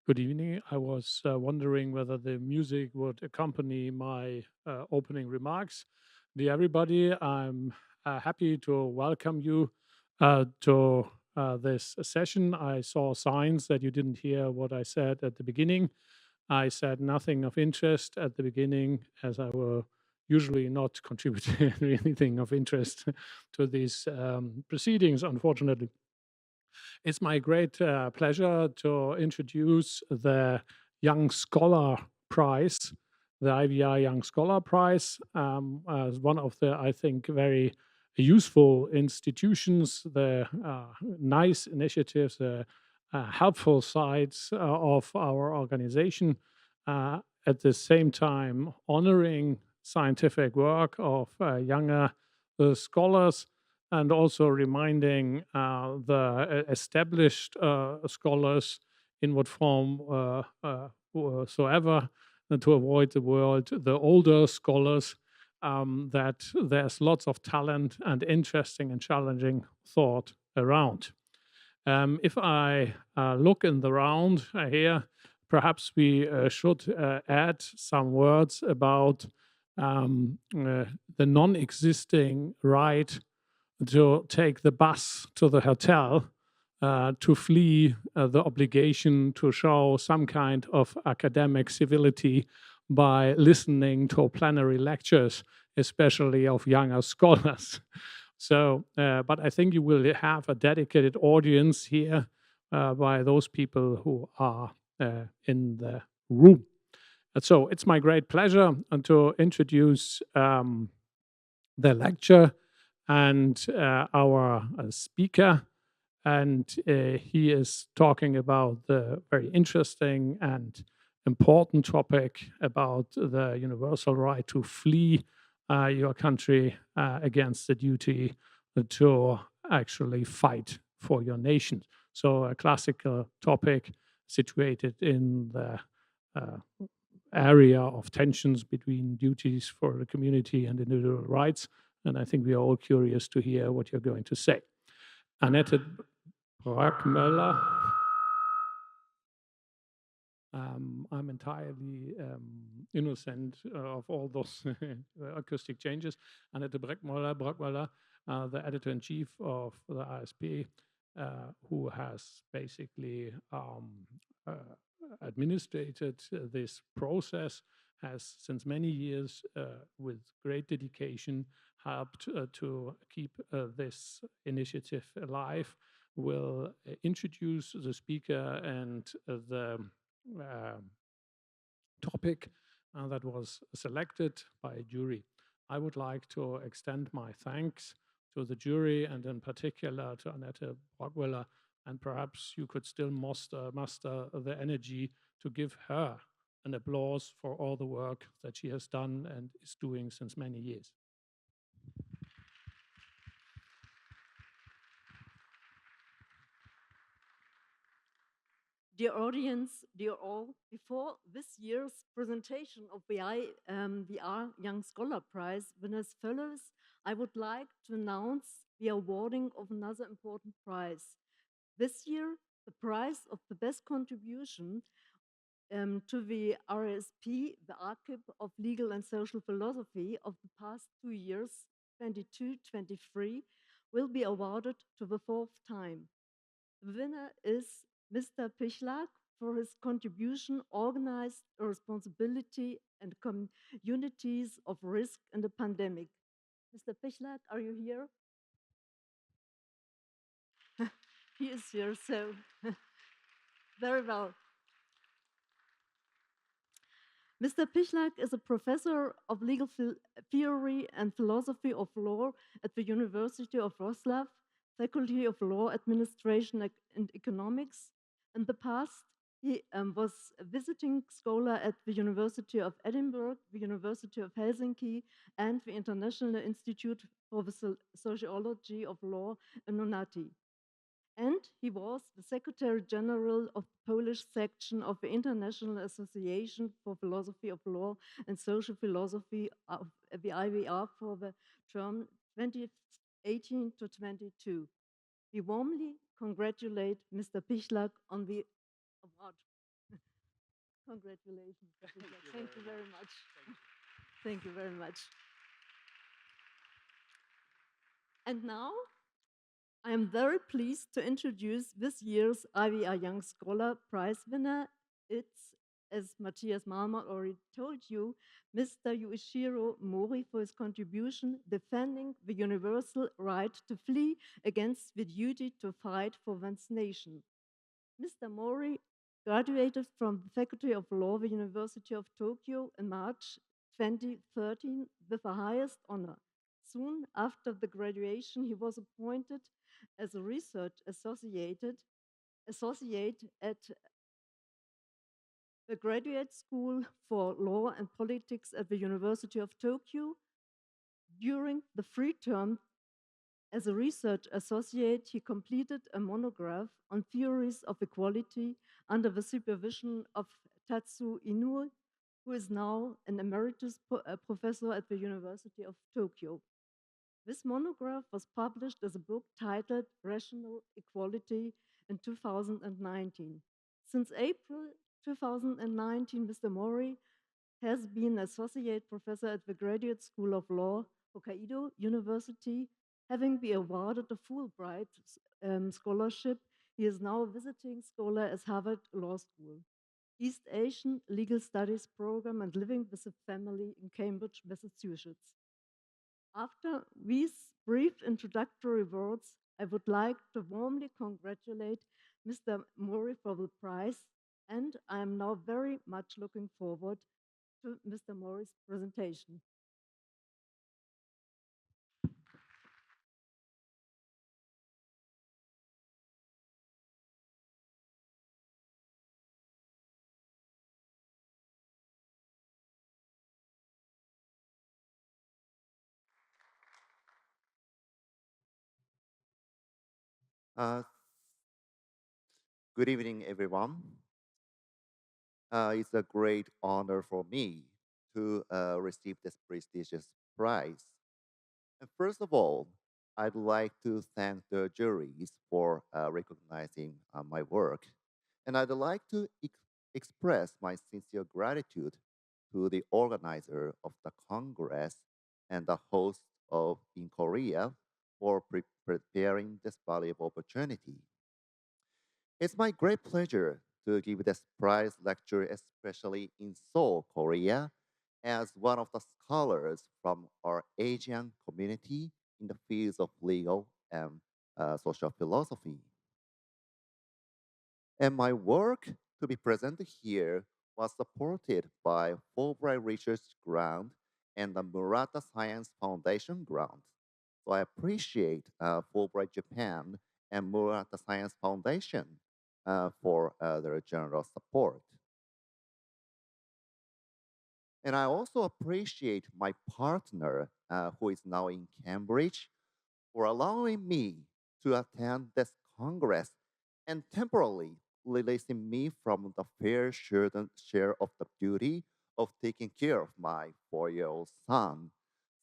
Good evening. I was wondering whether the music would accompany my opening remarks. Dear everybody, I'm happy to welcome you to this session. I saw signs that you didn't hear what I said at the beginning. I said nothing of interest at the beginning, as I will usually not contribute anything of interest to these proceedings, unfortunately. It's my great pleasure to introduce the Young Scholar Prize, the IVR Young Scholar Prize, as one of the, I think, very useful institutions, the nice initiatives, the helpful sides of our organization. At the same time, honoring scientific work of younger scholars and also reminding the established scholars in what form whatsoever to avoid the older scholars, that there's lots of talent and interesting and challenging thought around. If I look in the round here, perhaps we should add some words about the non existing right to take the bus to the hotel, to flee the obligation to show some kind of academic civility by listening to plenary lectures, especially of younger scholars. So, but I think you will have a dedicated audience here by those people who are in the room. And so it's my great pleasure to introduce the lecture and our speaker. And he is talking about the very interesting and important topic about the universal right to flee your country against the duty to actually fight for your nation. So, a classical topic situated in the uh, area of tensions between duties for the community and individual rights. And I think we are all curious to hear what you're going to say. Annette Brackmöller. I'm entirely innocent of all those acoustic changes. Annette Brackmöller, the editor in chief of the ASP, who has basically uh, administrated this process, has since many years, with great dedication, helped to keep this initiative alive. Will introduce the speaker and the um, topic that was selected by a jury. I would like to extend my thanks to the jury and in particular to Annette Brockwiller, and perhaps you could still muster the energy to give her an applause for all the work that she has done and is doing since many years. Dear audience, dear all, before this year's presentation of VR Young Scholar Prize winners fellows, I would like to announce the awarding of another important prize. This year, the prize of the best contribution to the RSP, the Archive of Legal and Social Philosophy of the past 2 years, 22-23, will be awarded to the fourth time. The winner is Mr. Pichlag for his contribution, organized responsibility and communities of risk in the pandemic. Mr. Pichlag, are you here? He is here, so very well. Mr. Pichlag is a professor of legal theory and philosophy of law at the University of Wrocław, Faculty of Law, Administration and Economics. In the past, he was a visiting scholar at the University of Edinburgh, the University of Helsinki, and the International Institute for the Sociology of Law in Onati. And he was the Secretary General of the Polish section of the International Association for Philosophy of Law and Social Philosophy of the IVR for the term 2018 to 22. We warmly congratulate Mr. Pichlag on the award. Congratulations, Professor. Thank you very much. Thank you very much. And now I am very pleased to introduce this year's IVR Young Scholar Prize winner. It's, as Matthias Malmer already told you, Mr. Yuichiro Mori for his contribution defending the universal right to flee against the duty to fight for one's nation. Mr. Mori graduated from the Faculty of Law, the University of Tokyo in March 2013 with the highest honor. Soon after the graduation, he was appointed as a research associate at the Graduate School for Law and Politics at the University of Tokyo. During the free term as a research associate, he completed a monograph on theories of equality under the supervision of Tatsu Inoue, who is now an emeritus professor at the University of Tokyo. This monograph was published as a book titled Rational Equality in 2019. Since April 2019, Mr. Mori has been associate professor at the Graduate School of Law, Hokkaido University. Having been awarded a Fulbright scholarship, he is now a visiting scholar at Harvard Law School, East Asian Legal Studies program, and living with a family in Cambridge, Massachusetts. After these brief introductory words, I would like to warmly congratulate Mr. Mori for the prize, and I am now very much looking forward to Mr. Mori's presentation. Uh, Good evening, everyone. It's a great honor for me to receive this prestigious prize. And first of all, I'd like to thank the juries for recognizing my work. And I'd like to express my sincere gratitude to the organizer of the Congress and the host of in Korea for preparing this valuable opportunity. It's my great pleasure to give this prize lecture, especially in Seoul, Korea, as one of the scholars from our Asian community in the fields of legal and social philosophy. And my work to be presented here was supported by Fulbright Research Grant and the Murata Science Foundation grant. So I appreciate Fulbright Japan and Murata Science Foundation for their generous support. And I also appreciate my partner, who is now in Cambridge, for allowing me to attend this Congress and temporarily releasing me from the share of the duty of taking care of my 4-year-old son.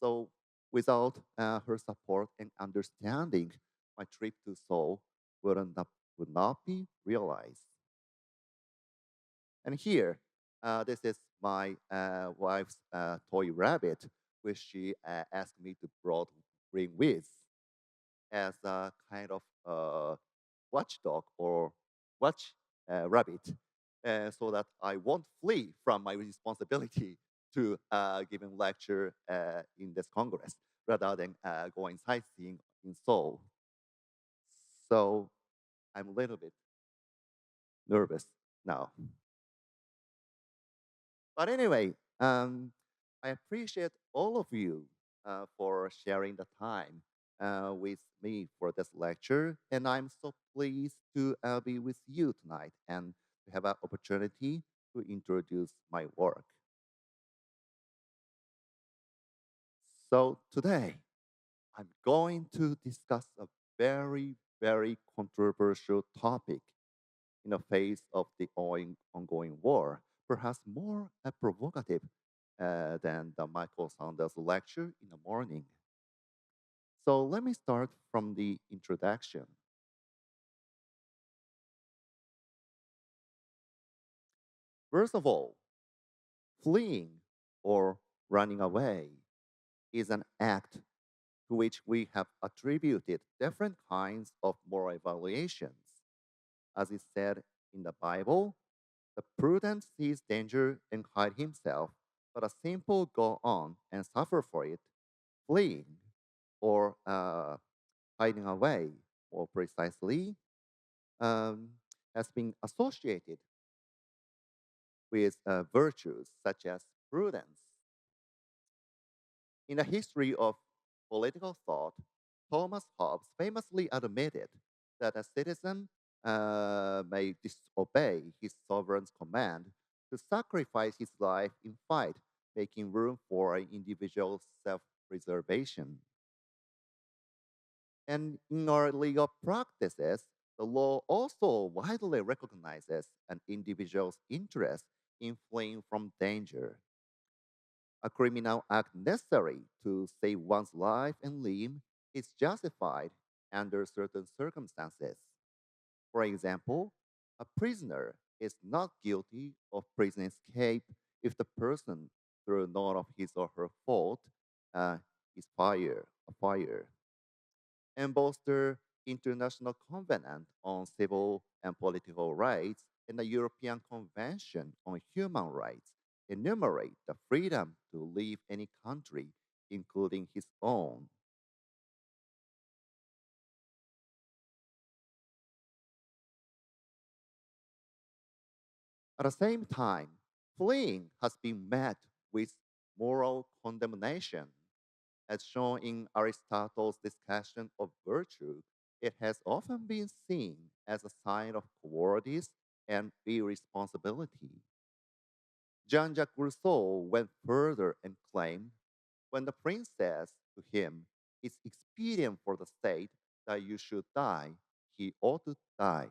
So, without her support and understanding, my trip to Seoul would not be realized. And here, this is my wife's toy rabbit, which she asked me to bring with as a kind of watchdog or watch rabbit, so that I won't flee from my responsibility to giving lecture in this Congress rather than going sightseeing in Seoul. So I'm a little bit nervous now. But anyway, I appreciate all of you for sharing the time with me for this lecture. And I'm so pleased to be with you tonight and to have an opportunity to introduce my work. So today, I'm going to discuss a very, very controversial topic in the face of the ongoing war, perhaps more provocative than the Michael Sanders lecture in the morning. So let me start from the introduction. First of all, fleeing or running away is an act to which we have attributed different kinds of moral evaluations. As is said in the Bible, the prudent sees danger and hide himself, but a simple go on and suffer for it, fleeing or hiding away, more precisely, um, has been associated with virtues such as prudence. In the history of political thought, Thomas Hobbes famously admitted that a citizen may disobey his sovereign's command to sacrifice his life in fight, making room for an individual's self preservation. And in our legal practices, the law also widely recognizes an individual's interest in fleeing from danger. A criminal act necessary to save one's life and limb is justified under certain circumstances. For example, a prisoner is not guilty of prison escape if the person, through none of his or her fault, uh, is fired. And both the International Covenant on Civil and Political Rights and the European Convention on Human Rights enumerate the freedom to leave any country, including his own. At the same time, fleeing has been met with moral condemnation. As shown in Aristotle's discussion of virtue, it has often been seen as a sign of cowardice and irresponsibility. Jean Jacques Rousseau went further and claimed when the prince says to him, "It's expedient for the state that you should die, he ought to die."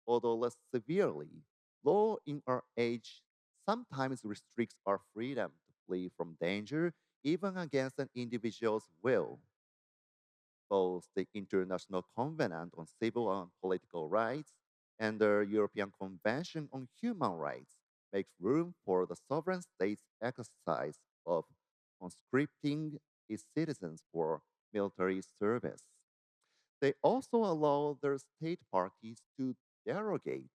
Although less severely, law in our age sometimes restricts our freedom to flee from danger, even against an individual's will. Both the International Covenant on Civil and Political Rights and the European Convention on Human Rights make room for the sovereign state's exercise of conscripting its citizens for military service. They also allow their state parties to derogate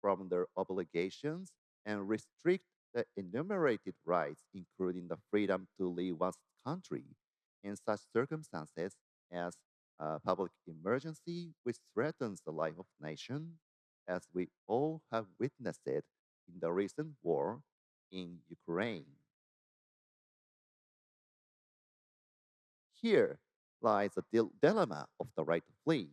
from their obligations and restrict the enumerated rights, including the freedom to leave one's country, in such circumstances as a public emergency which threatens the life of nation, as we all have witnessed it in the recent war in Ukraine. Here lies the dilemma of the right to flee.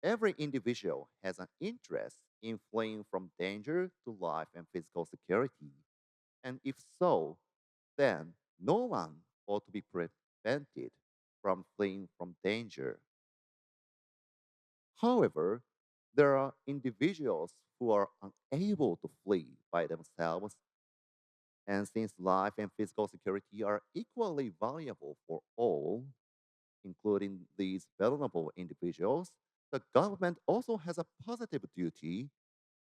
Every individual has an interest in fleeing from danger to life and physical security. And if so, then no one ought to be prevented from fleeing from danger. However, there are individuals who are unable to flee by themselves, and since life and physical security are equally valuable for all, including these vulnerable individuals, the government also has a positive duty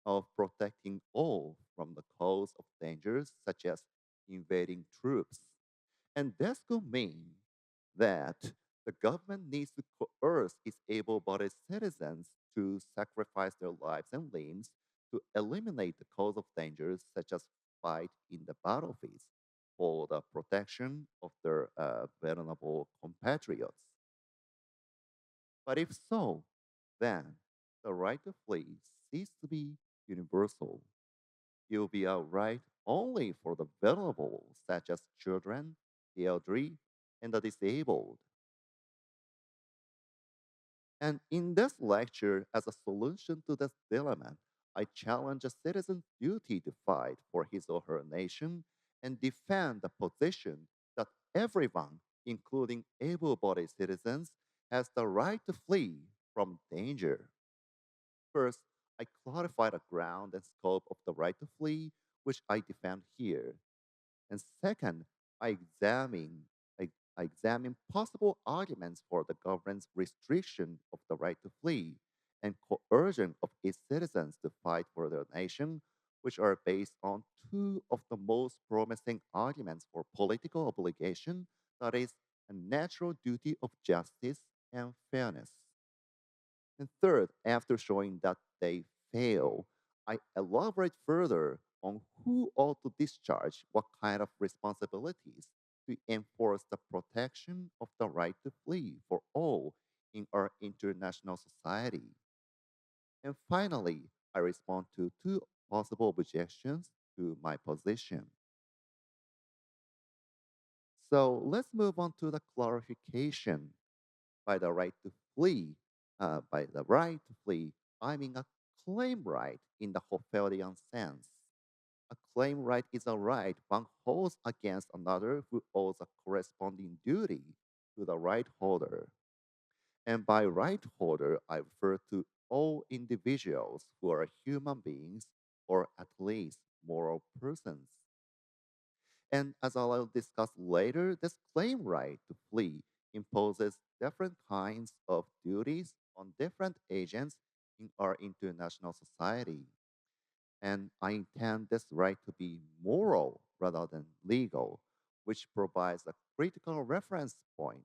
of protecting all from the cause of dangers such as invading troops. And this could mean that the government needs to coerce its able bodied citizens to sacrifice their lives and limbs to eliminate the cause of dangers such as fight in the battlefields for the protection of their vulnerable compatriots. But if so, then the right to flee ceases to be universal. It will be a right only for the vulnerable, such as children, the elderly, and the disabled. And in this lecture, as a solution to this dilemma, I challenge a citizen's duty to fight for his or her nation and defend the position that everyone, including able bodied citizens, has the right to flee from danger. First, I clarify the ground and scope of the right to flee, which I defend here. And second, I examine I examine possible arguments for the government's restriction of the right to flee and coercion of its citizens to fight for their nation, which are based on two of the most promising arguments for political obligation, that is, a natural duty of justice and fairness. And third, after showing that they fail, I elaborate further on who ought to discharge what kind of responsibilities to enforce the protection of the right to flee for all in our international society. And finally, I respond to two possible objections to my position. So let's move on to the clarification. By the right to flee, by the right to flee, I mean a claim right in the Hoffelian sense. A claim right is a right one holds against another who owes a corresponding duty to the right holder. And by right holder, I refer to all individuals who are human beings or at least moral persons. And as I'll discuss later, this claim right to flee imposes different kinds of duties on different agents in our international society. And I intend this right to be moral rather than legal, which provides a critical reference point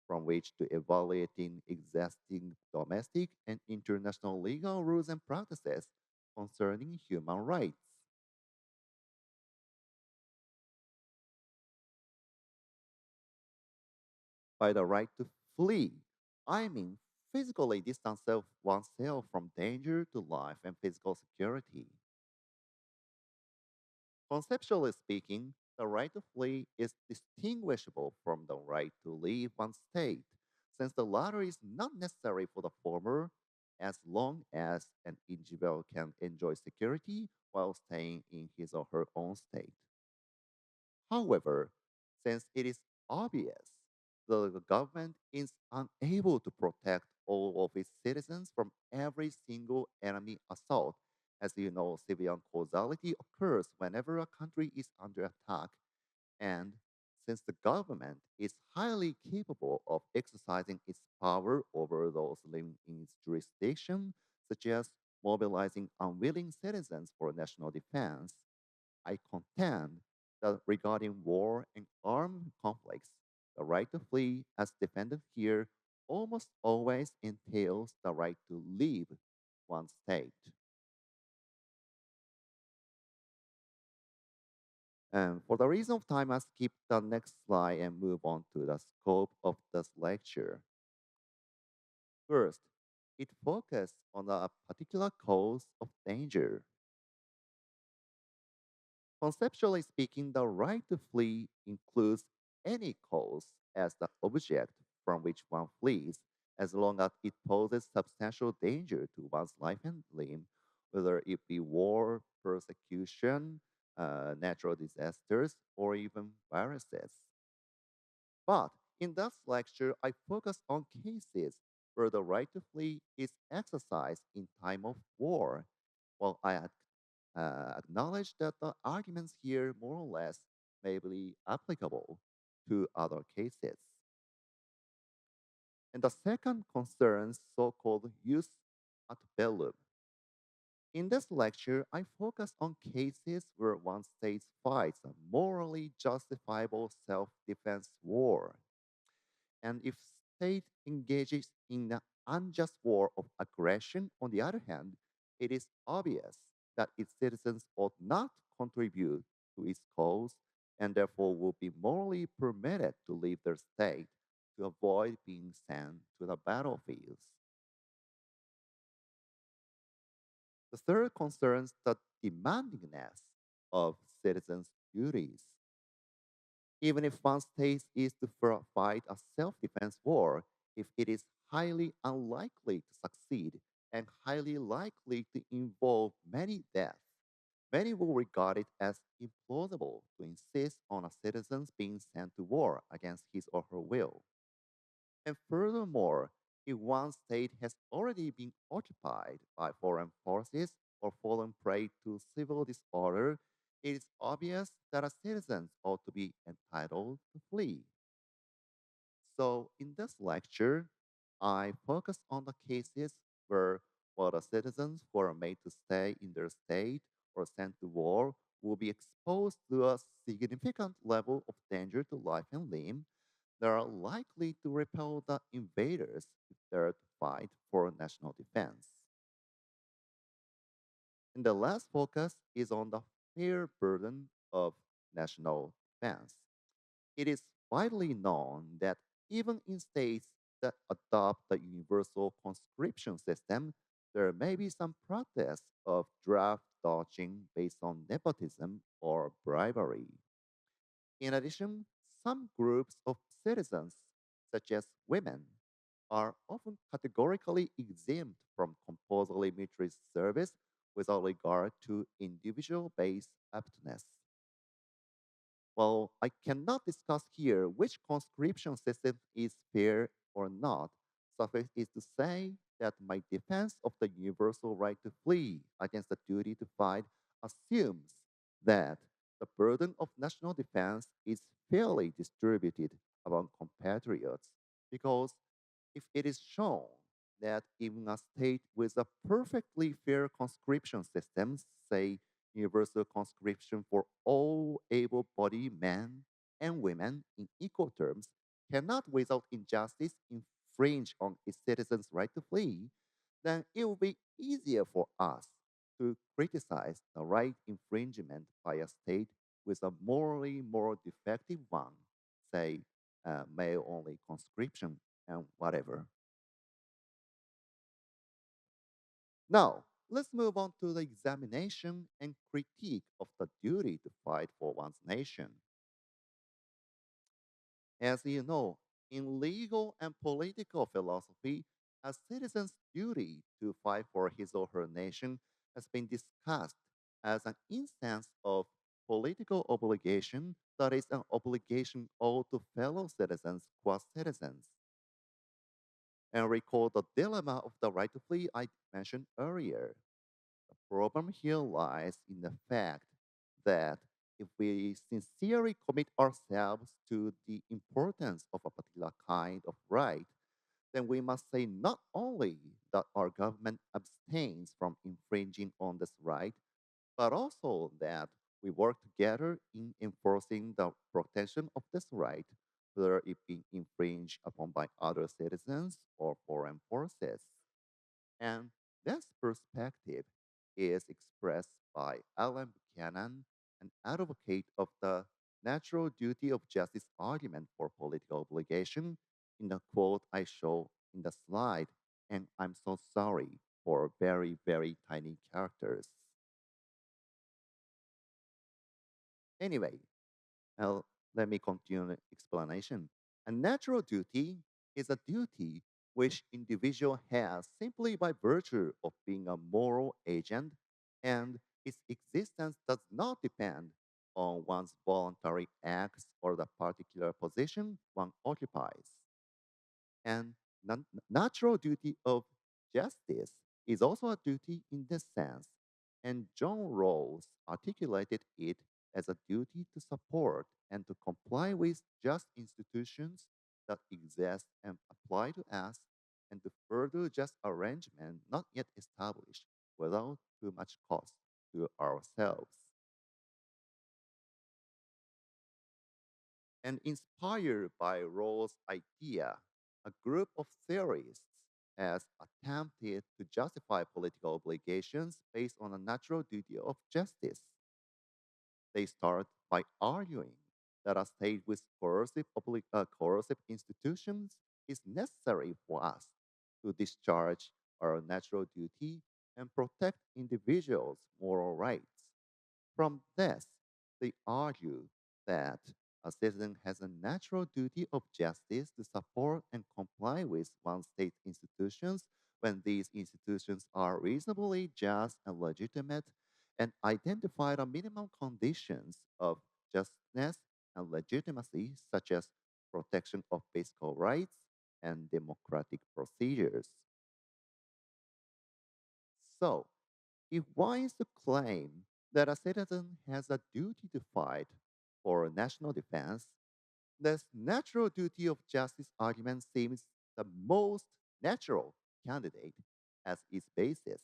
from which to evaluating existing domestic and international legal rules and practices concerning human rights. By the right to flee, I mean physically distance oneself from danger to life and physical security. Conceptually speaking, the right to flee is distinguishable from the right to leave one's state, since the latter is not necessary for the former as long as an individual can enjoy security while staying in his or her own state. However, since it is obvious the government is unable to protect all of its citizens from every single enemy assault, as you know, civilian causality occurs whenever a country is under attack, and since the government is highly capable of exercising its power over those living in its jurisdiction, such as mobilizing unwilling citizens for national defense, I contend that regarding war and armed conflicts, the right to flee, as defended here, almost always entails the right to leave one's state. And for the reason of time, I skip the next slide and move on to the scope of this lecture. First, it focuses on a particular cause of danger. Conceptually speaking, the right to flee includes any cause as the object from which one flees, as long as it poses substantial danger to one's life and limb, whether it be war, persecution, natural disasters, or even viruses. But in this lecture, I focus on cases where the right to flee is exercised in time of war, while I acknowledge that the arguments here more or less may be applicable to other cases. And the second concerns so-called use at bellum. In this lecture, I focus on cases where one state fights a morally justifiable self-defense war. And if state engages in an unjust war of aggression, on the other hand, it is obvious that its citizens ought not contribute to its cause and therefore will be morally permitted to leave their state to avoid being sent to the battlefields. The third concerns the demandingness of citizens' duties. Even if one state is to fight a self defense war, if it is highly unlikely to succeed and highly likely to involve many deaths, many will regard it as implausible to insist on a citizen being sent to war against his or her will. And furthermore, if one state has already been occupied by foreign forces or fallen prey to civil disorder, it is obvious that a citizen ought to be entitled to flee. So, in this lecture, I focus on the cases where while the citizens who are made to stay in their state or sent to war will be exposed to a significant level of danger to life and limb, they are likely to repel the invaders if they're to fight for national defense. And the last focus is on the fair burden of national defense. It is widely known that even in states that adopt the universal conscription system, there may be some practice of draft dodging based on nepotism or bribery. In addition, some groups of citizens, such as women, are often categorically exempt from compulsory military service without regard to individual based aptness. While I cannot discuss here which conscription system is fair or not, suffice it to say that my defense of the universal right to flee against the duty to fight assumes that the burden of national defense is fairly distributed among compatriots because if it is shown that even a state with a perfectly fair conscription system, say universal conscription for all able bodied men and women in equal terms, cannot without injustice infringe on its citizens' right to flee, then it will be easier for us to criticize the right infringement by a state with a morally more defective one, say male only conscription and whatever. Now, let's move on to the examination and critique of the duty to fight for one's nation. As you know, in legal and political philosophy, a citizen's duty to fight for his or her nation has been discussed as an instance of political obligation that is an obligation owed to fellow citizens qua citizens. And recall the dilemma of the right to flee I mentioned earlier. The problem here lies in the fact that if we sincerely commit ourselves to the importance of a particular kind of right, then we must say not only that our government abstains from infringing on this right, but also that we work together in enforcing the protection of this right, whether it be infringed upon by other citizens or foreign forces. And this perspective is expressed by Alan Buchanan, an advocate of the natural duty of justice argument for political obligation, in the quote I show in the slide. And I'm so sorry for very, very tiny characters. Anyway, now, let me continue the explanation. A natural duty is a duty which individual has simply by virtue of being a moral agent, and its existence does not depend on one's voluntary acts or the particular position one occupies. And natural duty of justice is also a duty in this sense. And John Rawls articulated it as a duty to support and to comply with just institutions that exist and apply to us, and to further just arrangement not yet established without too much cost to ourselves. And inspired by Rawls' idea, a group of theorists has attempted to justify political obligations based on a natural duty of justice. They start by arguing that a state with coercive institutions is necessary for us to discharge our natural duty and protect individuals' moral rights. From this, they argue that a citizen has a natural duty of justice to support and comply with one state's institutions when these institutions are reasonably just and legitimate and identify the minimum conditions of justness and legitimacy, such as protection of basic rights and democratic procedures. So, if one is to claim that a citizen has a duty to fight for national defense, this natural duty of justice argument seems the most natural candidate, as its basis,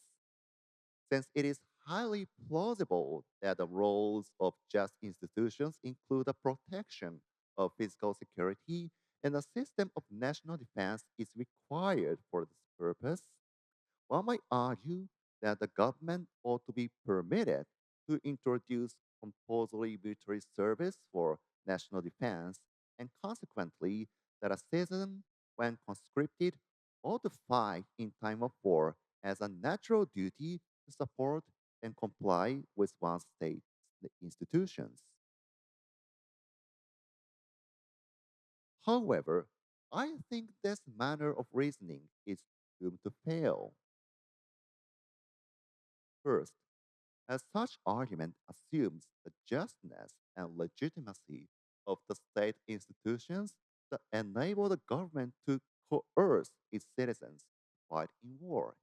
since it is highly plausible that the roles of just institutions include the protection of physical security and a system of national defense is required for this purpose. One might argue that the government ought to be permitted to introduce compulsory military service for national defense, and consequently, that a citizen, when conscripted, ought to fight in time of war as a natural duty to support and comply with one's state institutions. However, I think this manner of reasoning is doomed to fail. First, as such argument assumes the justness and legitimacy of the state institutions that enable the government to coerce its citizens to fight in war.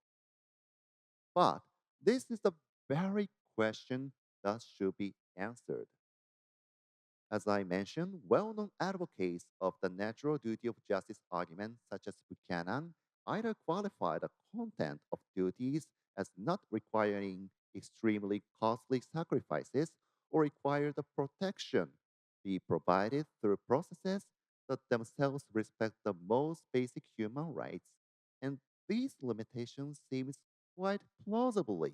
But this is the very question that should be answered. As I mentioned, well known advocates of the natural duty of justice argument, such as Buchanan, either qualify the content of duties as not requiring extremely costly sacrifices or require the protection be provided through processes that themselves respect the most basic human rights. And these limitations seem quite plausibly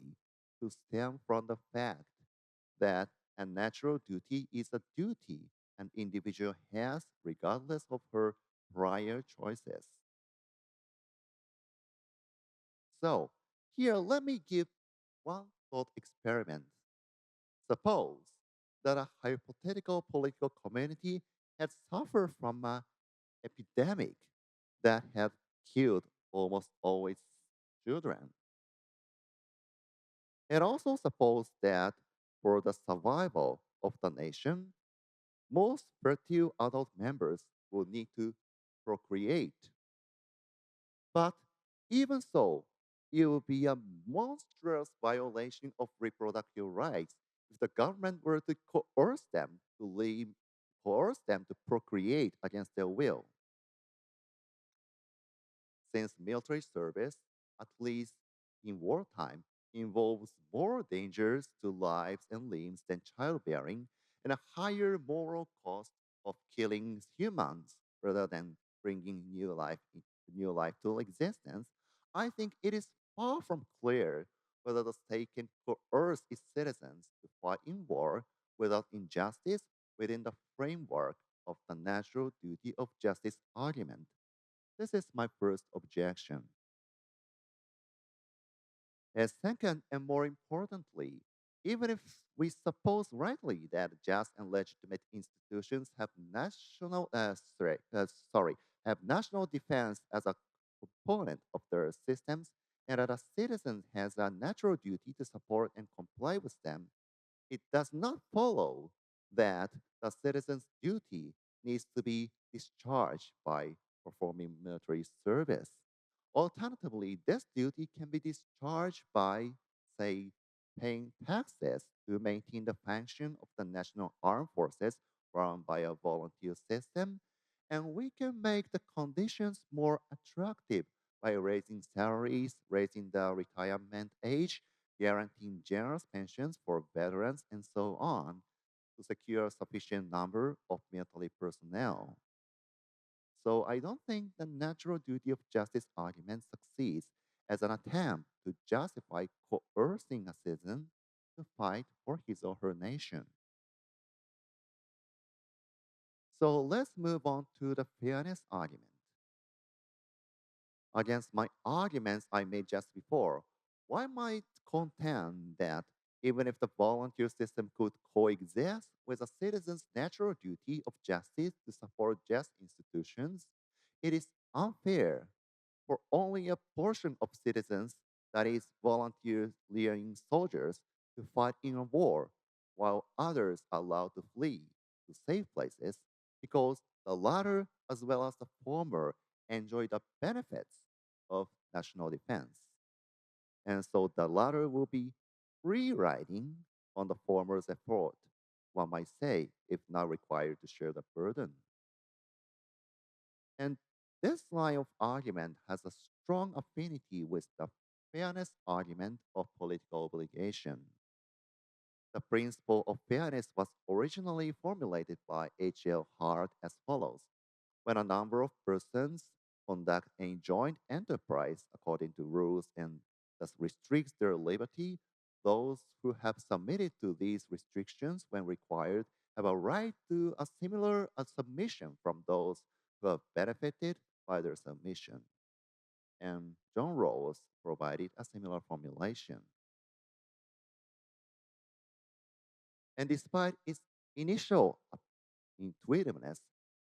to stem from the fact that a natural duty is a duty an individual has regardless of her prior choices. So, here let me give one thought experiment. Suppose that a hypothetical political community had suffered from an epidemic that had killed almost all its children. And also suppose that for the survival of the nation, most fertile adult members will need to procreate. But even so, it would be a monstrous violation of reproductive rights if the government were to coerce them to procreate against their will. Since military service, at least in wartime, involves more dangers to lives and limbs than childbearing and a higher moral cost of killing humans rather than bringing new life to existence, I think it is far from clear whether the state can coerce its citizens to fight in war without injustice within the framework of the natural duty of justice argument. This is my first objection. And second, and more importantly, even if we suppose rightly that just and legitimate institutions have have national defense as a component of their systems, and that a citizen has a natural duty to support and comply with them, it does not follow that the citizen's duty needs to be discharged by performing military service. Alternatively, this duty can be discharged by, say, paying taxes to maintain the function of the national armed forces run by a volunteer system, and we can make the conditions more attractive by raising salaries, raising the retirement age, guaranteeing generous pensions for veterans, and so on to secure a sufficient number of military personnel. So I don't think the natural duty of justice argument succeeds as an attempt to justify coercing a citizen to fight for his or her nation. So let's move on to the fairness argument. Against my arguments I made just before, one might contend that even if the volunteer system could coexist with a citizen's natural duty of justice to support just institutions, it is unfair for only a portion of citizens, that is, volunteer leading soldiers, to fight in a war, while others are allowed to flee to safe places because the latter, as well as the former, enjoy the benefits of national defense. And so the latter will be free riding on the former's effort, one might say, if not required to share the burden. And this line of argument has a strong affinity with the fairness argument of political obligation. The principle of fairness was originally formulated by H.L. Hart as follows. When a number of persons conduct a joint enterprise according to rules and thus restricts their liberty, those who have submitted to these restrictions when required have a right to a similar submission from those who have benefited by their submission. And John Rawls provided a similar formulation. And despite its initial intuitiveness,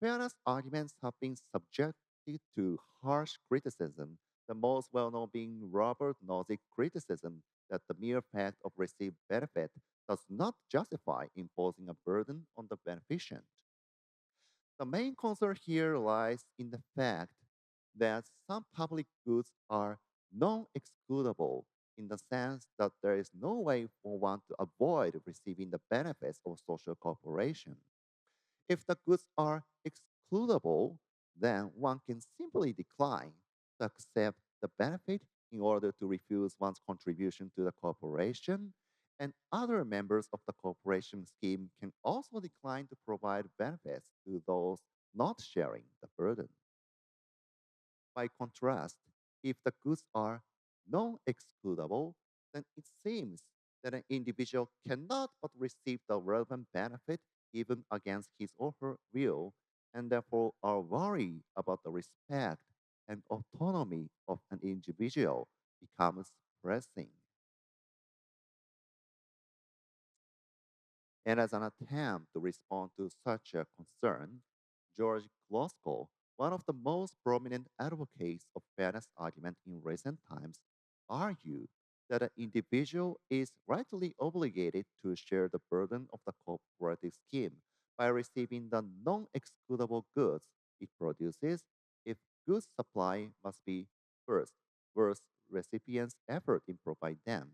fairness arguments have been subjected to harsh criticism, the most well known being Robert Nozick's criticism that the mere fact of received benefit does not justify imposing a burden on the beneficent. The main concern here lies in the fact that some public goods are non excludable in the sense that there is no way for one to avoid receiving the benefits of social cooperation. If the goods are excludable, then one can simply decline to accept the benefit in order to refuse one's contribution to the corporation, and other members of the corporation scheme can also decline to provide benefits to those not sharing the burden. By contrast, if the goods are non excludable, then it seems that an individual cannot but receive the relevant benefit even against his or her will, and therefore our worry about the respect and autonomy of an individual becomes pressing. And as an attempt to respond to such a concern, George Klosko, one of the most prominent advocates of fairness argument in recent times, argued that an individual is rightly obligated to share the burden of the cooperative scheme by receiving the non-excludable goods it produces if goods supply must be first worth recipients' effort in providing them,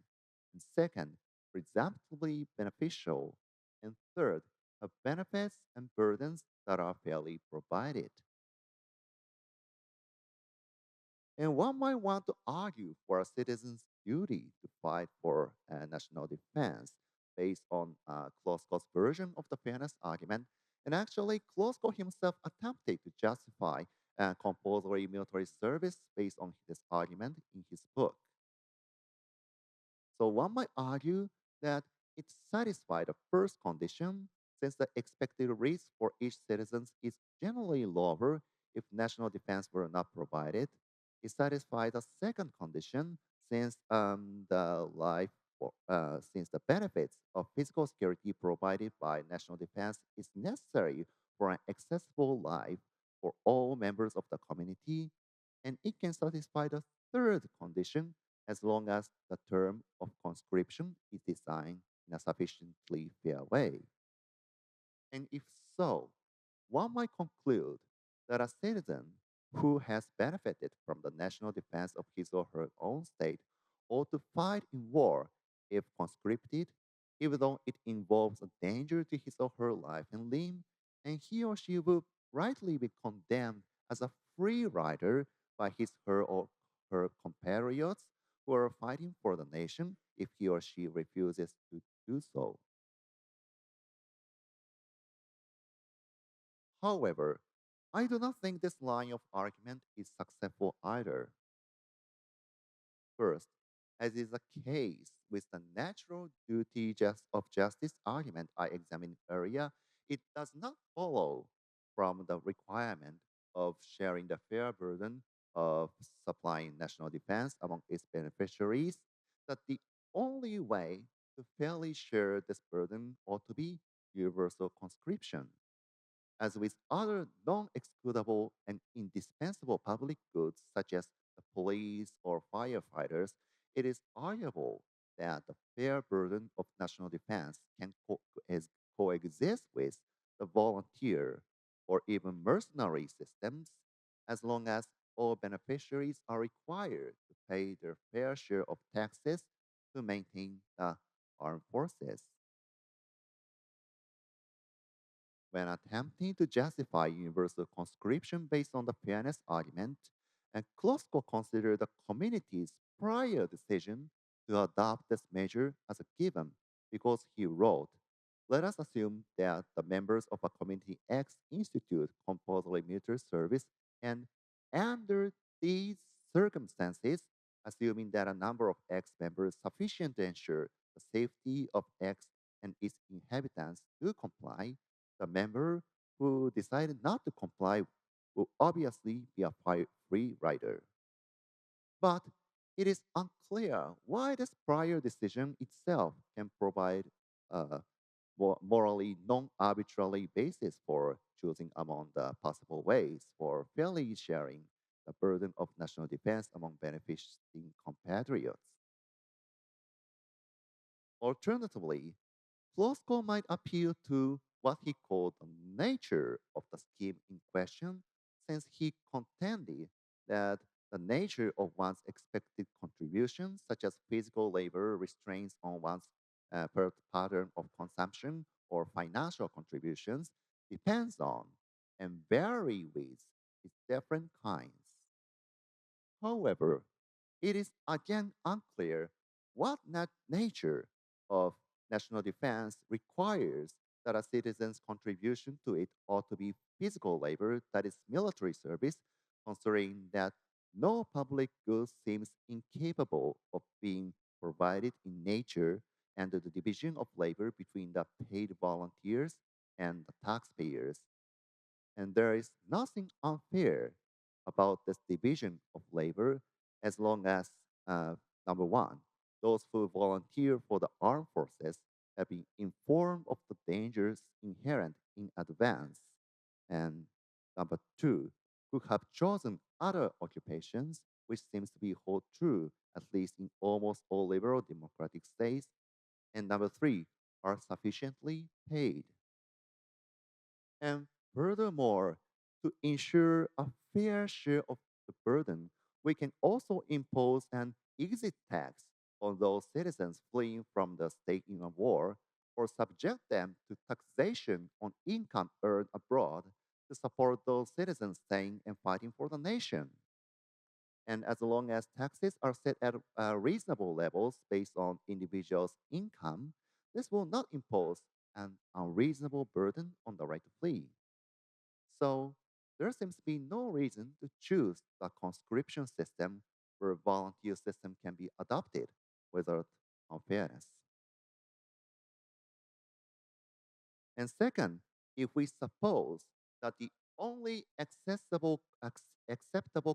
and second, presumptively beneficial, and third, have benefits and burdens that are fairly provided. And one might want to argue for a citizen's duty to fight for national defense based on Klosko's version of the fairness argument. And actually, Klosko himself attempted to justify compulsory military service based on this argument in his book. So one might argue that it satisfies the first condition since the expected risk for each citizen is generally lower if national defense were not provided. It satisfies the second condition since since the benefits of physical security provided by national defense is necessary for an accessible life for all members of the community, and it can satisfy the third condition as long as the term of conscription is designed in a sufficiently fair way. And if so, one might conclude that a citizen who has benefited from the national defense of his or her own state ought to fight in war if conscripted, even though it involves a danger to his or her life and limb, and he or she will rightly be condemned as a free rider by his or her compatriots who are fighting for the nation if he or she refuses to do so. However, I do not think this line of argument is successful either. First, as is the case with the natural duty of justice argument I examined earlier, it does not follow from the requirement of sharing the fair burden of supplying national defense among its beneficiaries that the only way to fairly share this burden ought to be universal conscription. As with other non excludable and indispensable public goods, such as the police or firefighters, it is arguable that the fair burden of national defense can coexist with the volunteer or even mercenary systems as long as all beneficiaries are required to pay their fair share of taxes to maintain the armed forces. When attempting to justify universal conscription based on the fairness argument, And Klosko considered the community's prior decision to adopt this measure as a given because he wrote, let us assume that the members of a community X institute compulsory military service, and under these circumstances, assuming that a number of X members sufficient to ensure the safety of X and its inhabitants to comply, the member who decided not to comply will obviously be a free rider. But it is unclear why this prior decision itself can provide a morally non-arbitrary basis for choosing among the possible ways for fairly sharing the burden of national defense among benefiting compatriots. Alternatively, Klosko might appeal to what he called the nature of the scheme in question, since he contended that the nature of one's expected contributions, such as physical labor restraints on one's pattern of consumption or financial contributions, depends on and vary with its different kinds. However, it is again unclear what nature of national defense requires that a citizen's contribution to it ought to be physical labor, that is, military service, considering that no public good seems incapable of being provided in nature and the division of labor between the paid volunteers and the taxpayers. And there is nothing unfair about this division of labor as long as, number one, those who volunteer for the armed forces have been informed of the dangers inherent in advance. And number two, who have chosen other occupations, which seems to be hold true, at least in almost all liberal democratic states. And number three, are sufficiently paid. And furthermore, to ensure a fair share of the burden, we can also impose an exit tax on those citizens fleeing from the state in a war, or subject them to taxation on income earned abroad to support those citizens staying and fighting for the nation. And as long as taxes are set at reasonable levels based on individuals' income, this will not impose an unreasonable burden on the right to flee. So there seems to be no reason to choose the conscription system where volunteer system can be adopted without unfairness. And second, if we suppose that the only acceptable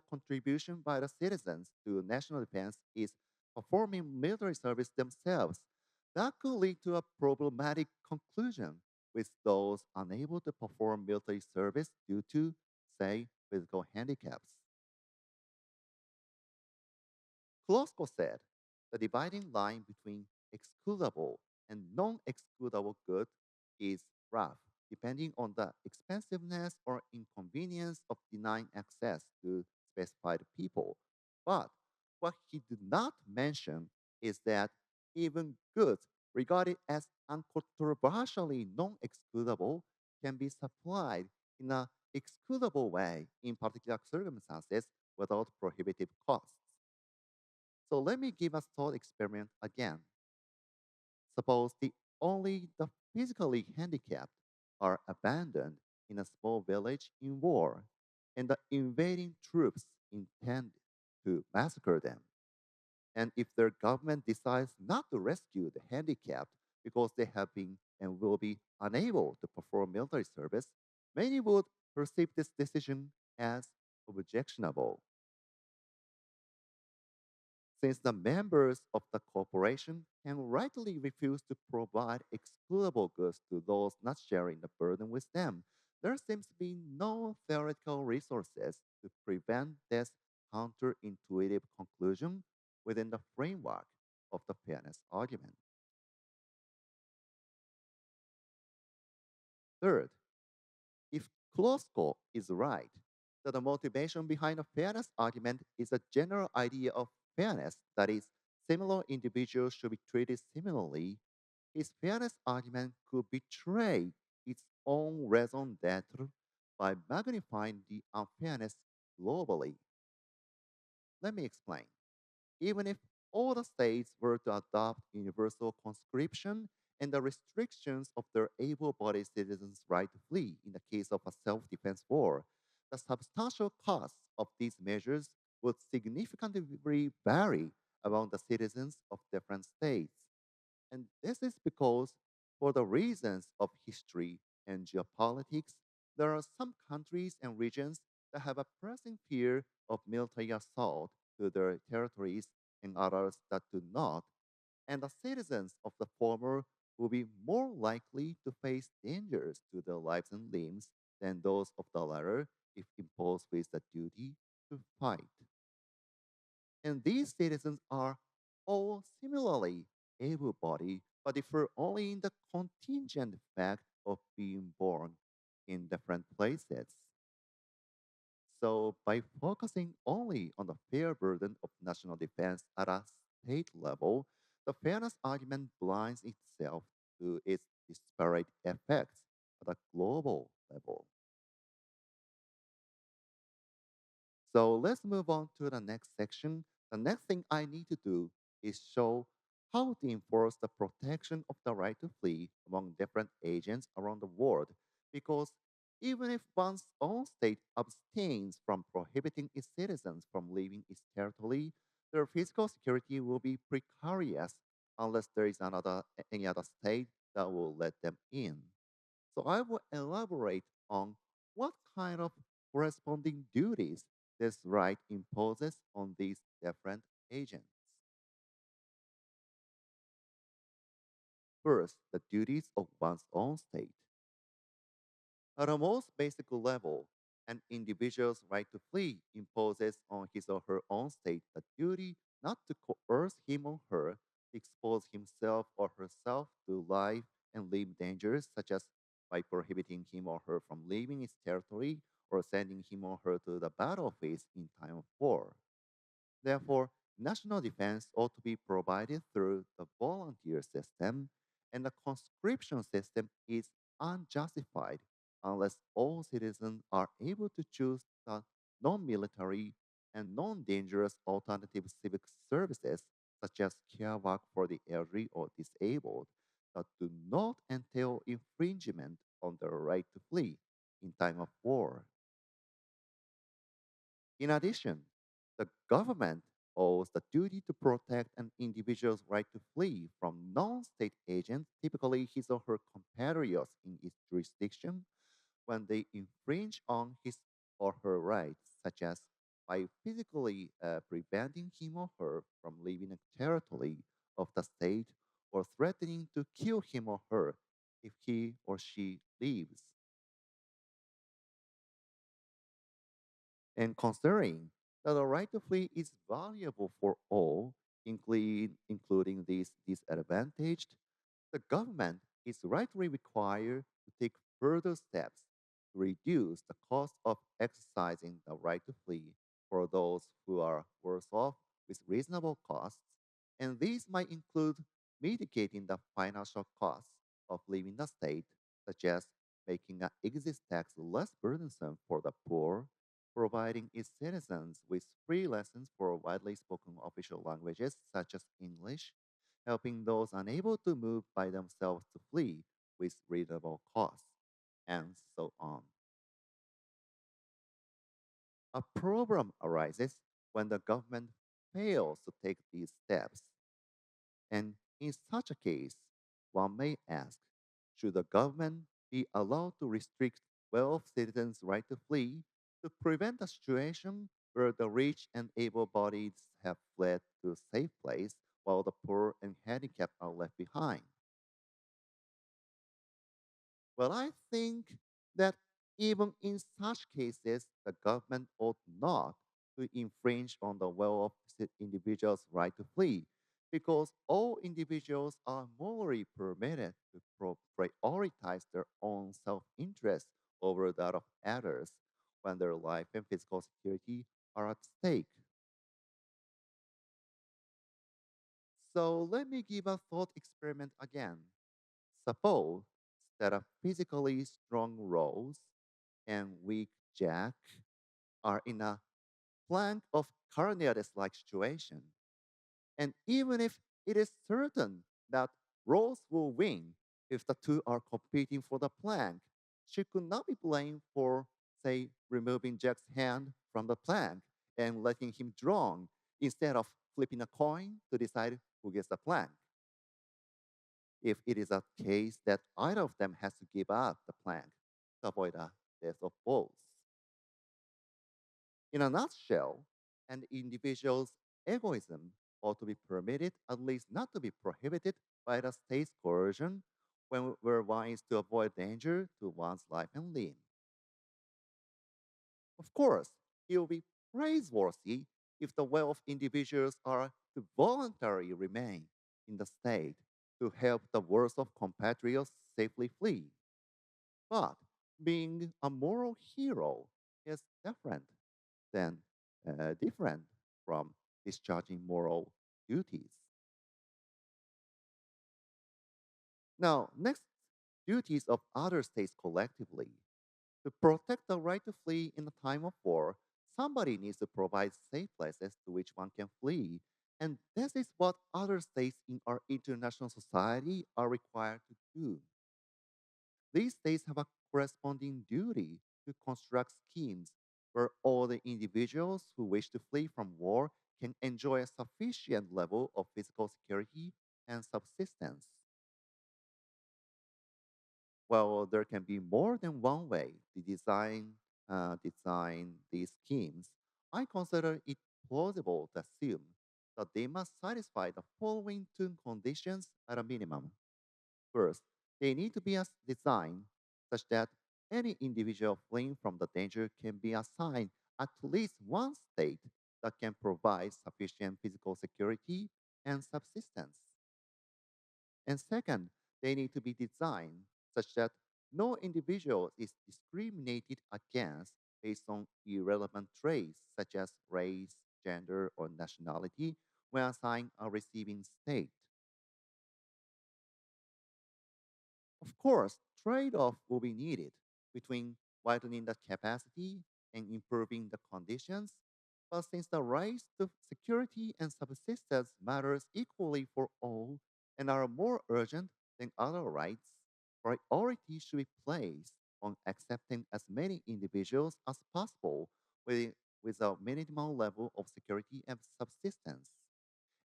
contribution by the citizens to national defense is performing military service themselves, that could lead to a problematic conclusion with those unable to perform military service due to, say, physical handicaps. Klosko said the dividing line between excludable and non excludable good is rough, depending on the expensiveness or inconvenience of denying access to specified people. But what he did not mention is that even goods regarded as uncontroversially non excludable can be supplied in an excludable way in particular circumstances without prohibitive costs. So let me give a thought experiment again. Suppose only the physically handicapped are abandoned in a small village in war, and the invading troops intend to massacre them. And if their government decides not to rescue the handicapped because they have been and will be unable to perform military service, many would perceive this decision as objectionable. Since the members of the corporation can rightly refuse to provide excludable goods to those not sharing the burden with them, there seems to be no theoretical resources to prevent this counterintuitive conclusion within the framework of the fairness argument. Third, if Klosko is right, that the motivation behind a fairness argument is a general idea of fairness, that is, similar individuals should be treated similarly, his fairness argument could betray its own raison d'etre by magnifying the unfairness globally. Let me explain. Even if all the states were to adopt universal conscription and the restrictions of their able bodied citizens' right to flee in the case of a self defense war, the substantial costs of these measures would significantly vary among the citizens of different states. And this is because, for the reasons of history and geopolitics, there are some countries and regions that have a pressing fear of military assault to their territories and others that do not, and the citizens of the former will be more likely to face dangers to their lives and limbs than those of the latter if imposed with the duty to fight. And these citizens are all similarly able bodied, but differ only in the contingent fact of being born in different places. So, by focusing only on the fair burden of national defense at a state level, the fairness argument blinds itself to its disparate effects at a global level. So let's move on to the next section. The next thing I need to do is show how to enforce the protection of the right to flee among different agents around the world. Because even if one's own state abstains from prohibiting its citizens from leaving its territory, their physical security will be precarious unless there is any other state that will let them in. So I will elaborate on what kind of corresponding duties this right imposes on these different agents. First, the duties of one's own state. At a most basic level, an individual's right to flee imposes on his or her own state the duty not to coerce him or her to expose himself or herself to life and limb dangers, such as by prohibiting him or her from leaving its territory or sending him or her to the battlefield in time of war. Therefore, national defense ought to be provided through the volunteer system, and the conscription system is unjustified unless all citizens are able to choose the non military and non dangerous alternative civic services, such as care work for the elderly or disabled, that do not entail infringement on their right to flee in time of war. In addition, the government owes the duty to protect an individual's right to flee from non state agents, typically his or her compatriots in its jurisdiction, when they infringe on his or her rights, such as by physically preventing him or her from leaving a territory of the state or threatening to kill him or her if he or she leaves. And considering that the right to flee is valuable for all, including these disadvantaged, the government is rightly required to take further steps to reduce the cost of exercising the right to flee for those who are worse off with reasonable costs, and these might include mitigating the financial costs of leaving the state, such as making an exit tax less burdensome for the poor, providing its citizens with free lessons for widely spoken official languages such as English, helping those unable to move by themselves to flee with reasonable costs, and so on. A problem arises when the government fails to take these steps, and in such a case, one may ask, should the government be allowed to restrict well-off citizens' right to flee to prevent a situation where the rich and able-bodied have fled to a safe place while the poor and handicapped are left behind? Well, I think that even in such cases, the government ought not to infringe on the well-off individual's right to flee, because all individuals are morally permitted to prioritize their own self-interest over that of others when their life and physical security are at stake. So let me give a thought experiment again. Suppose that a physically strong Rose and weak Jack are in a plank of Carneades like situation. And even if it is certain that Rose will win if the two are competing for the plank, she could not be blamed for, say, removing Jack's hand from the plank and letting him drown instead of flipping a coin to decide who gets the plank. If it is a case that either of them has to give up the plank to avoid a death of both. In a nutshell, an individual's egoism ought to be permitted, at least not to be prohibited by the state's coercion, where one is to avoid danger to one's life and limb. Of course, it will be praiseworthy if the well-off individuals are to voluntarily remain in the state to help the worst of compatriots safely flee. But being a moral hero is than different from discharging moral duties. Now, next, duties of other states collectively. To protect the right to flee in a time of war, somebody needs to provide safe places to which one can flee. And this is what other states in our international society are required to do. These states have a corresponding duty to construct schemes where all the individuals who wish to flee from war can enjoy a sufficient level of physical security and subsistence. Well, there can be more than one way to design these schemes. I consider it plausible to assume that they must satisfy the following two conditions at a minimum. First, they need to be designed such that any individual fleeing from the danger can be assigned at least one state that can provide sufficient physical security and subsistence. And second, they need to be designed such that no individual is discriminated against based on irrelevant traits such as race, gender, or nationality when assigned a receiving state. Of course, trade off will be needed between widening the capacity and improving the conditions. But since the rights to security and subsistence matters equally for all and are more urgent than other rights, priority should be placed on accepting as many individuals as possible with, with a minimal level of security and subsistence.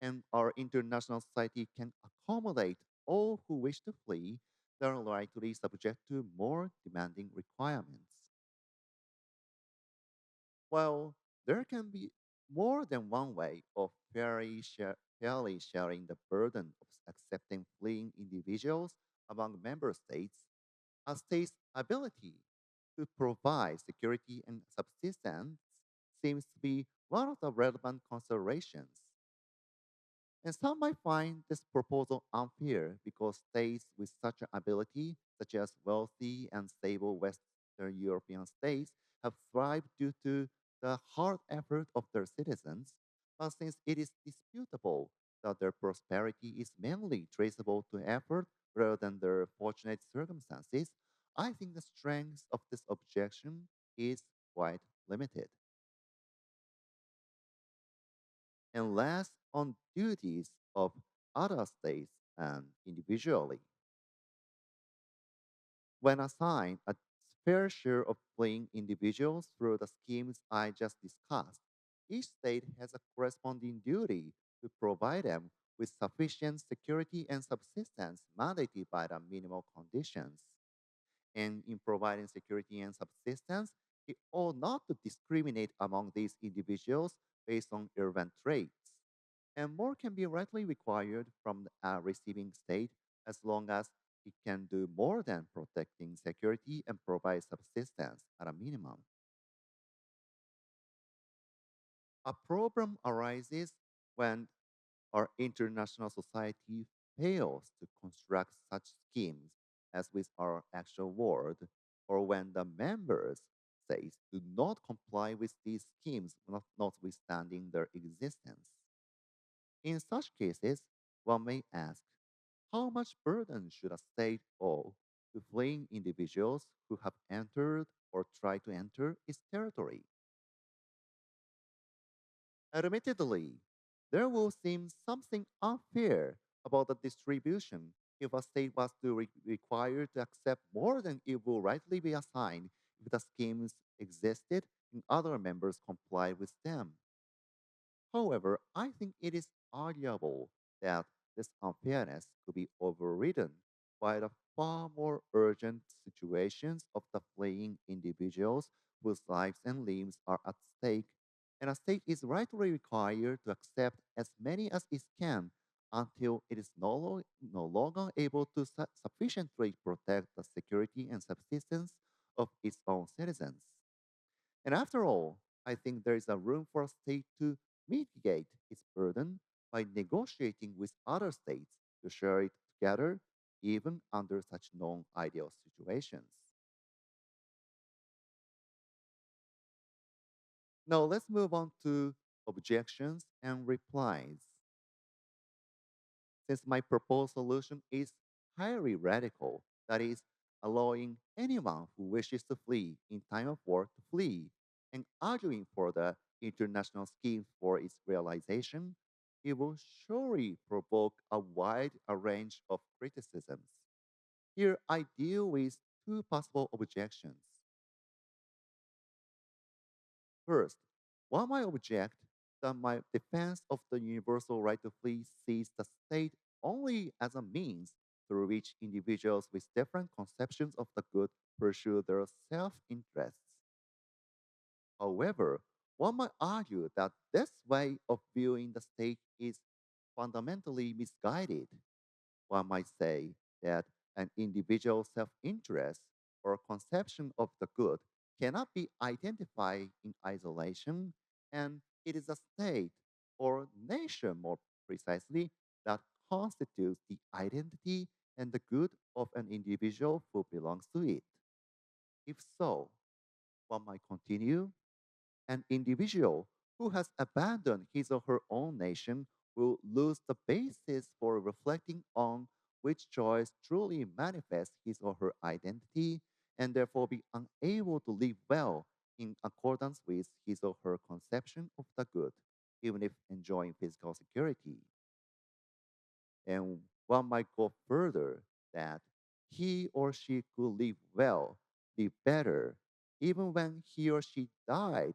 And our international society can accommodate all who wish to flee, they are likely subject to more demanding requirements. While there can be more than one way of fairly sharing the burden of accepting fleeing individuals among member states, a state's ability to provide security and subsistence seems to be one of the relevant considerations. And some might find this proposal unfair because states with such an ability, such as wealthy and stable Western European states, have thrived due to the hard effort of their citizens. But since it is disputable that their prosperity is mainly traceable to effort rather than their fortunate circumstances, I think the strength of this objection is quite limited. And last, on duties of other states and individually. When assigned a fair share of playing individuals through the schemes I just discussed, each state has a corresponding duty to provide them with sufficient security and subsistence mandated by the minimal conditions. And in providing security and subsistence, it ought not to discriminate among these individuals based on irrelevant traits. And more can be rightly required from the receiving state as long as it can do more than protecting security and provide subsistence at a minimum. A problem arises when our international society fails to construct such schemes as with our actual world, or when the members states do not comply with these schemes, notwithstanding their existence. In such cases, one may ask, how much burden should a state owe to fleeing individuals who have entered or tried to enter its territory? Admittedly, there will seem something unfair about the distribution if a state was to require to accept more than it will rightly be assigned if the schemes existed and other members complied with them. However, I think it is arguable that this unfairness could be overridden by the far more urgent situations of the fleeing individuals whose lives and limbs are at stake, and a state is rightly required to accept as many as it can until it is no longer able to sufficiently protect the security and subsistence of its own citizens. And after all, I think there is a room for a state to mitigate its burden by negotiating with other states to share it together, even under such non ideal situations. Now, let's move on to objections and replies. Since my proposed solution is highly radical, that is, allowing anyone who wishes to flee in time of war to flee, and arguing for the international scheme for its realization, it will surely provoke a wide range of criticisms. Here I deal with two possible objections. First, one might object that my defense of the universal right to flee sees the state only as a means through which individuals with different conceptions of the good pursue their self interests. However, one might argue that this way of viewing the state is fundamentally misguided. One might say that an individual's self interest or conception of the good cannot be identified in isolation, and it is a state or nation, more precisely, that constitutes the identity and the good of an individual who belongs to it. If so, one might continue, an individual who has abandoned his or her own nation will lose the basis for reflecting on which choice truly manifests his or her identity and therefore be unable to live well in accordance with his or her conception of the good, even if enjoying physical security. And one might go further that he or she could live well, live better, even when he or she died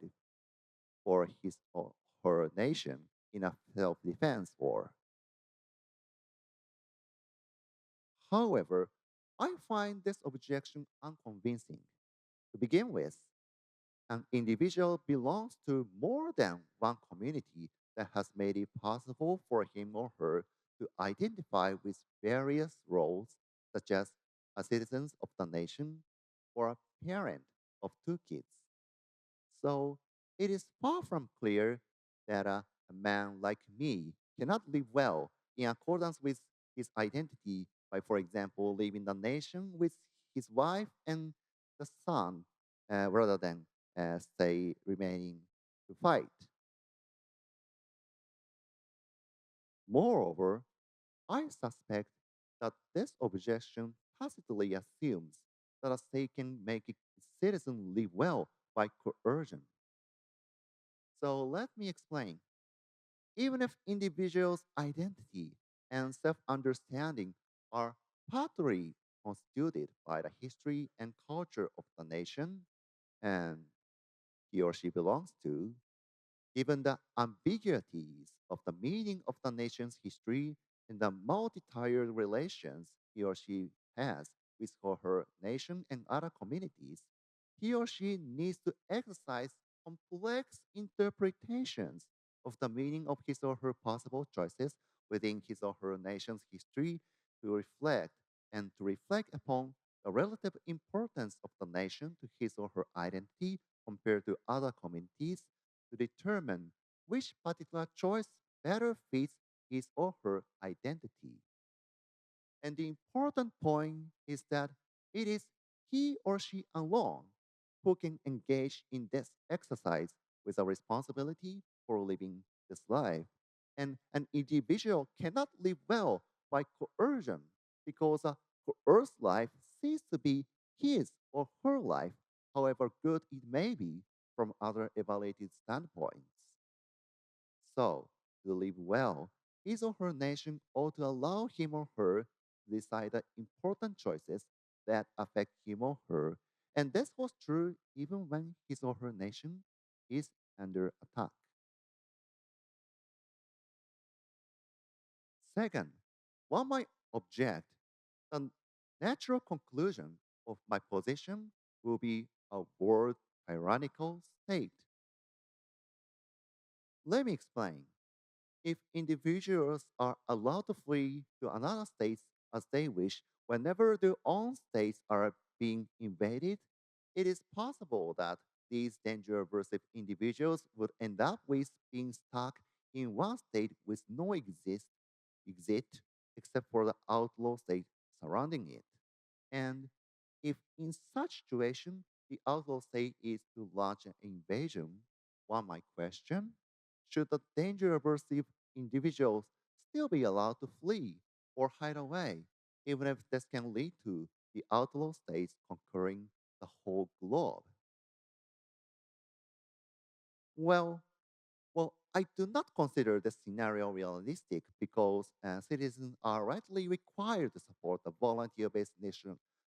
for his or her nation in a self defense war. However, I find this objection unconvincing. To begin with, an individual belongs to more than one community that has made it possible for him or her to identify with various roles, such as a citizen of the nation or a parent of two kids. So it is far from clear that a man like me cannot live well in accordance with his identity by, for example, leaving the nation with his wife and the son rather than stay remaining to fight. Moreover, I suspect that this objection tacitly assumes that a state can make its citizens live well by coercion. So let me explain. Even if individuals' identity and self understanding are partly constituted by the history and culture of the nation and he or she belongs to, given the ambiguities of the meaning of the nation's history and the multi-tiered relations he or she has with her nation and other communities, he or she needs to exercise complex interpretations of the meaning of his or her possible choices within his or her nation's history to reflect upon the relative importance of the nation to his or her identity compared to other communities to determine which particular choice better fits his or her identity. And the important point is that it is he or she alone who can engage in this exercise with a responsibility for living this life. And an individual cannot live well by coercion because a coerced life ceases to be his or her life, however good it may be from other evaluated standpoints. So, to live well, his or her nation ought to allow him or her to decide the important choices that affect him or her, and this was true even when his or her nation is under attack. Second, one might object the natural conclusion of my position will be a world tyrannical state. Let me explain. If individuals are allowed to flee to another state as they wish whenever their own states are being invaded, it is possible that these danger aversive individuals would end up with being stuck in one state with no exit except for the outlaw state surrounding it. And if in such situation the outlaw state is to launch an invasion, one might question, should the danger aversive individuals still be allowed to flee or hide away, even if this can lead to the outlaw states conquering the whole globe? Well, I do not consider this scenario realistic because citizens are rightly required to support the volunteer-based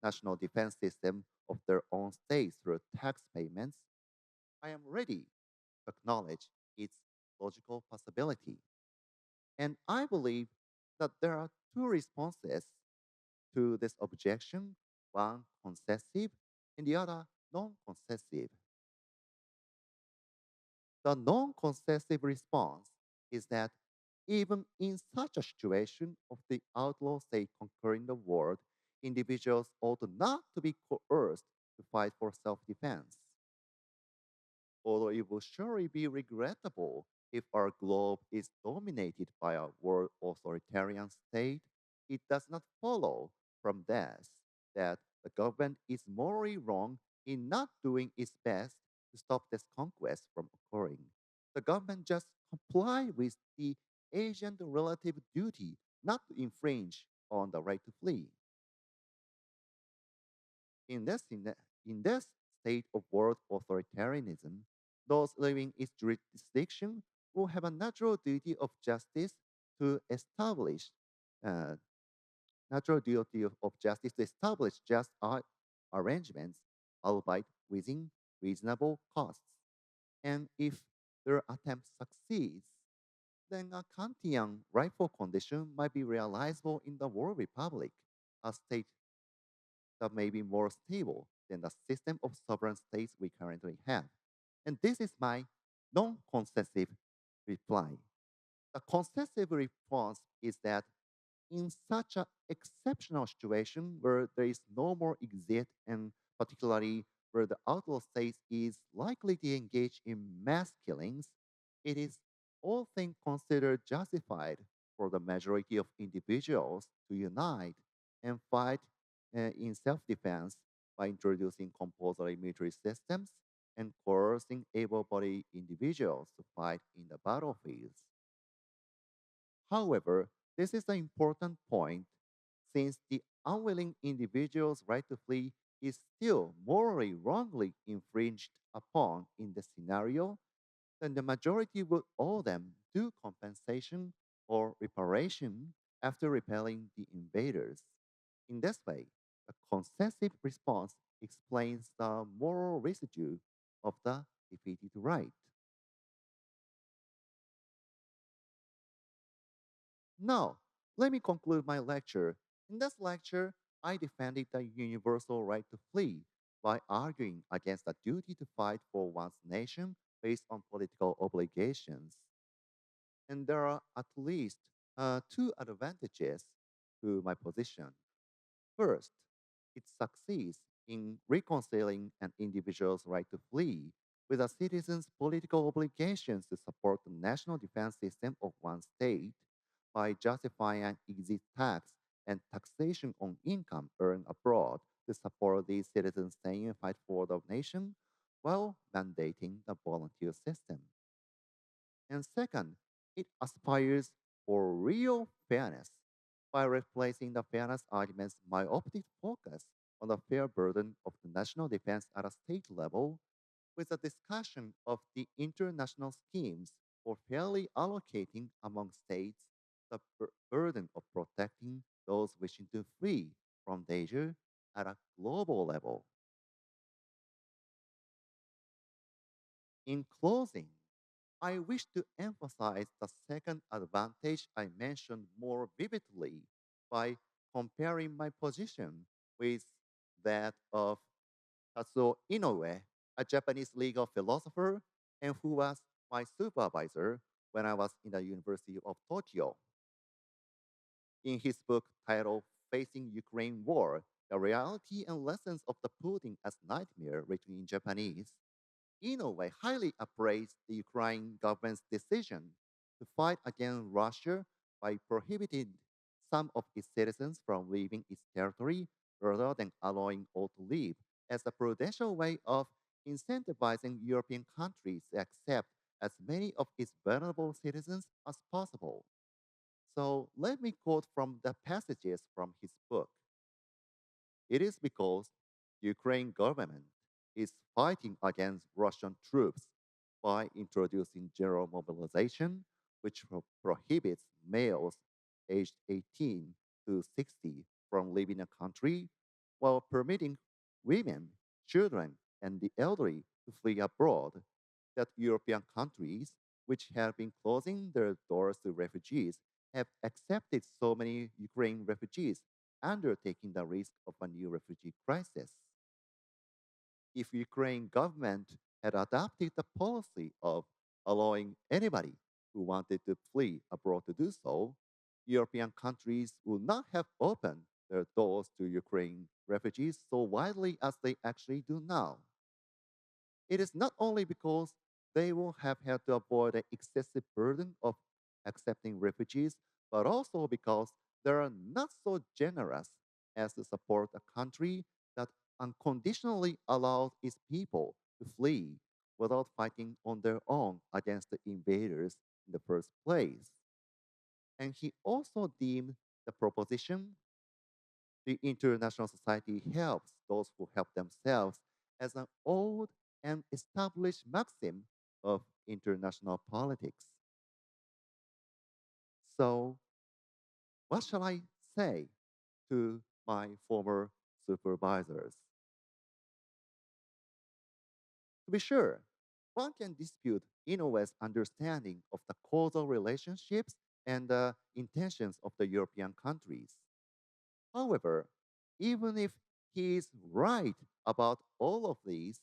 national defense system of their own states through tax payments. I am ready to acknowledge its logical possibility. And I believe that there are two responses to this objection, one concessive and the other non-concessive. The non concessive response is that even in such a situation of the outlaw state conquering the world, individuals ought not to be coerced to fight for self defense. Although it will surely be regrettable if our globe is dominated by a world authoritarian state, it does not follow from this that the government is morally wrong in not doing its best to stop this conquest from occurring. The government just comply with the agent relative duty not to infringe on the right to flee. In this state of world authoritarianism, those living its jurisdiction will have a natural duty of justice to establish uh, natural duty of justice to establish just arrangements, albeit within reasonable costs. And if their attempt succeeds, then a Kantian rightful condition might be realizable in the World Republic, a state that may be more stable than the system of sovereign states we currently have. And this is my non concessive reply. The concessive response is that in such an exceptional situation where there is no more exit, and particularly where the outlaw state is likely to engage in mass killings, it is all things considered justified for the majority of individuals to unite and fight in self defense by introducing compulsory military systems and coercing able bodied individuals to fight in the battlefields. However, this is an important point since the unwilling individual's right to flee is still morally wrongly infringed upon in the scenario, then the majority would owe them due compensation or reparation after repelling the invaders. In this way, the concessive response explains the moral residue of the defeated right. Now, let me conclude my lecture. In this lecture, I defended the universal right to flee by arguing against the duty to fight for one's nation based on political obligations. And there are at least two advantages to my position. First, it succeeds in reconciling an individual's right to flee with a citizen's political obligations to support the national defense system of one state by justifying an exit tax and taxation on income earned abroad to support these citizens staying and fight for the nation while mandating the volunteer system. And second, it aspires for real fairness by replacing the fairness argument's myopic focus on the fair burden of the national defense at a state level with a discussion of the international schemes for fairly allocating among states the burden of protecting those wishing to flee from danger at a global level. In closing, I wish to emphasize the second advantage I mentioned more vividly by comparing my position with that of Kazuo Inoue, a Japanese legal philosopher and who was my supervisor when I was in the University of Tokyo. In his book titled Facing Ukraine War, The Reality and Lessons of the Putin as Nightmare, written in Japanese, Inoue highly appraised the Ukraine government's decision to fight against Russia by prohibiting some of its citizens from leaving its territory rather than allowing all to leave as a prudential way of incentivizing European countries to accept as many of its vulnerable citizens as possible. So let me quote from the passages from his book. It is because Ukraine government is fighting against Russian troops by introducing general mobilization, which prohibits males aged 18 to 60 from leaving a country, while permitting women, children, and the elderly to flee abroad, that European countries, which have been closing their doors to refugees, have accepted so many Ukraine refugees, undertaking the risk of a new refugee crisis. If Ukraine government had adopted the policy of allowing anybody who wanted to flee abroad to do so, European countries would not have opened their doors to Ukraine refugees so widely as they actually do now. It is not only because they will have had to avoid the excessive burden of accepting refugees, but also because they are not so generous as to support a country that unconditionally allows its people to flee without fighting on their own against the invaders in the first place. And he also deemed the proposition the international society helps those who help themselves as an old and established maxim of international politics. So, what shall I say to my former supervisors? To be sure, one can dispute Inoue's understanding of the causal relationships and the intentions of the European countries. However, even if he is right about all of these,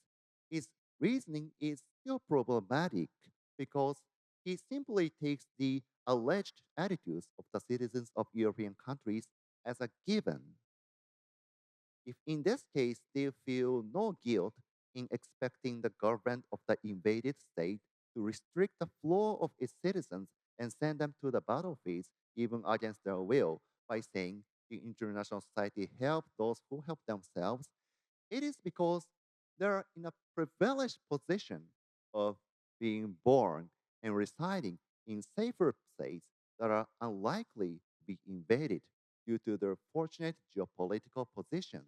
his reasoning is still problematic because he simply takes the alleged attitudes of the citizens of European countries as a given. If in this case they feel no guilt in expecting the government of the invaded state to restrict the flow of its citizens and send them to the battlefields even against their will by saying the international society help those who help themselves, it is because they are in a privileged position of being born and residing in safer states that are unlikely to be invaded due to their fortunate geopolitical positions.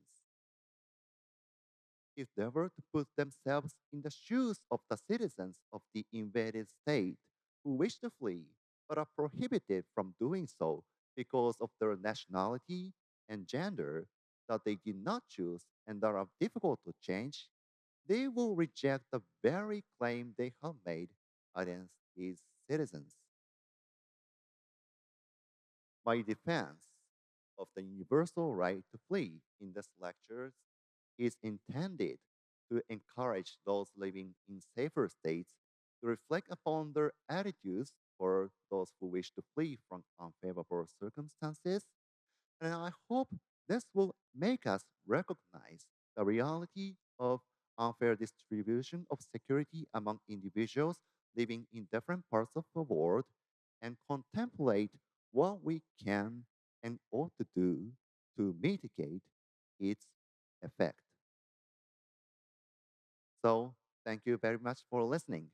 If they were to put themselves in the shoes of the citizens of the invaded state who wish to flee but are prohibited from doing so because of their nationality and gender that they did not choose and that are difficult to change, they will reject the very claim they have made against its citizens. My defense of the universal right to flee in these lectures is intended to encourage those living in safer states to reflect upon their attitudes for those who wish to flee from unfavorable circumstances. And I hope this will make us recognize the reality of unfair distribution of security among individuals living in different parts of the world and contemplate what we can and ought to do to mitigate its effect. So, thank you very much for listening.